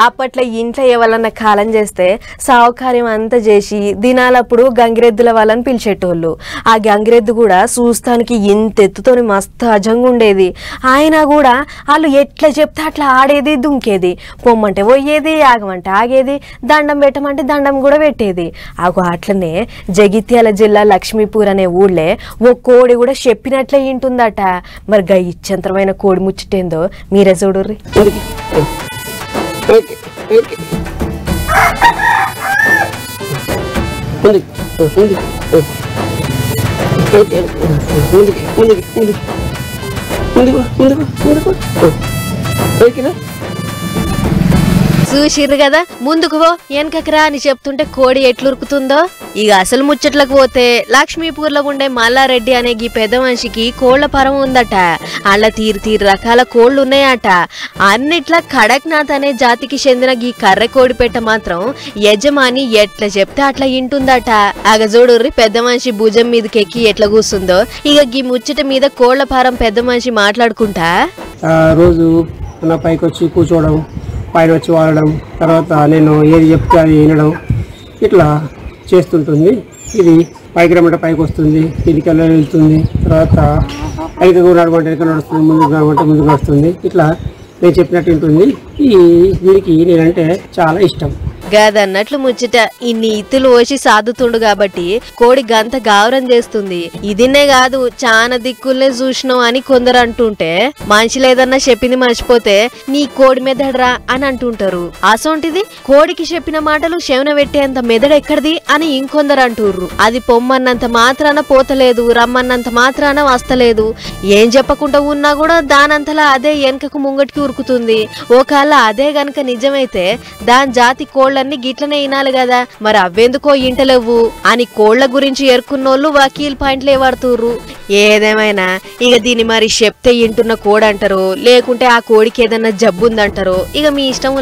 అప్పట్లో ఇంట్లో ఎవరన్నా కాలం చేస్తే సావుకార్యం అంతా చేసి దినాలప్పుడు గంగిరెద్దుల వాళ్ళని పిలిచేటోళ్ళు. ఆ గంగిరెద్దు కూడా చూస్తానికి ఇంత ఎత్తుతోని మస్తు అజంగా ఉండేది. ఆయన కూడా వాళ్ళు ఎట్లా చెప్తే అట్లా ఆడేది, దుంకేది. పొమ్మంటే పోయేది, ఆగమంటే ఆగేది, దండం పెట్టమంటే దండం కూడా పెట్టేది. అట్లనే జగిత్యాల జిల్లా లక్ష్మీపూర్ అనే ఊళ్ళే ఓ కోడి కూడా చెప్పినట్లే ఇంటుందట. మరి గా ఇచ్చంతరమైన కోడి ముచ్చటేందో మీరే చూడుర్రి. చూసిర్రు కదా, ముందుకు పో వెనకకి రా అని చెప్తుంటే కోడి ఎట్లురుకుతుందో. ఇక అసలు ముచ్చట్లకు పోతే లక్ష్మీపూర్లో ఉండే మల్లారెడ్డి అనే గీ పెద్ద మనిషికి కోళ్ల పరం ఉందట. అలా తీరు రకాల కోళ్లు ఉన్నాయట. అన్నిట్లా కడక్నాథ్ అనే జాతికి చెందిన గీ కర్రె కోడి పెట్ట మాత్రం యజమాని ఎట్లా చెప్తే అట్లా ఇంటుందట. చూడుర్రి పెద్ద మనిషి భుజం మీదకి ఎక్కి ఎట్లా కూస్తుందో. ఇక గీ ముచ్చట మీద కోళ్ల పారం పెద్ద మనిషి మాట్లాడుకుంటా రోజు నా పైకి వచ్చి కూర్చోవడం, పైన వచ్చి వాడడం, తర్వాత నేను ఏది చెప్తే అది వినడం, ఇట్లా చేస్తుంటుంది. ఇది పైకి రమ్మంటే పైకి వస్తుంది, కిందికి వెళ్తుంది, తర్వాత పైకి నడమంటే వెనక నడుస్తుంది, ముందుకు నడమంటే ముందుకు నడుస్తుంది. ఇట్లా నేను చెప్పినట్టు ఉంటుంది. దీనికి నేనంటే చాలా ఇష్టం. గదన్నట్లు ముచ్చట ఇన్ని ఇత్తులు ఓసి సాదుతుండు కాబట్టి కోడి గంత గావరం చేస్తుంది. ఇదినే కాదు చాలా దిక్కుల్నే చూసినావు అని కొందరు అంటుంటే, మనుషులు ఏదన్నా చెప్పింది మర్చిపోతే నీ కోడి మెదడరా అని అంటుంటారు. అసొంటిది కోడికి చెప్పిన మాటలు శవన పెట్టేంత మెదడు ఎక్కడిది అని ఇంకొందరు అంటుర్రు. అది పొమ్మన్నంత మాత్రాన పోతలేదు, రమ్మన్నంత మాత్రాన వస్తలేదు. ఏం చెప్పకుండా ఉన్నా కూడా దానంతలా అదే వెనకకు ముంగటికి ఉరుకుతుంది. ఒకవేళ అదే గనక నిజమైతే దాని జాతి కోళ్ళన్నీ గిట్లనే వినాలి కదా. మరి అవ్వెందుకో ఇంటలేవు అని కోళ్ల గురించి ఎరుకున్నోళ్ళు వకీల్ పాయింట్లే వాడుతుర్రు. ఏదేమైనా ఇక దీన్ని మరి చెప్తే ఇంటున్న కోడంటారో, లేకుంటే ఆ కోడికి ఏదన్నా జబ్బుందంటారో ఇక మీ ఇష్టం.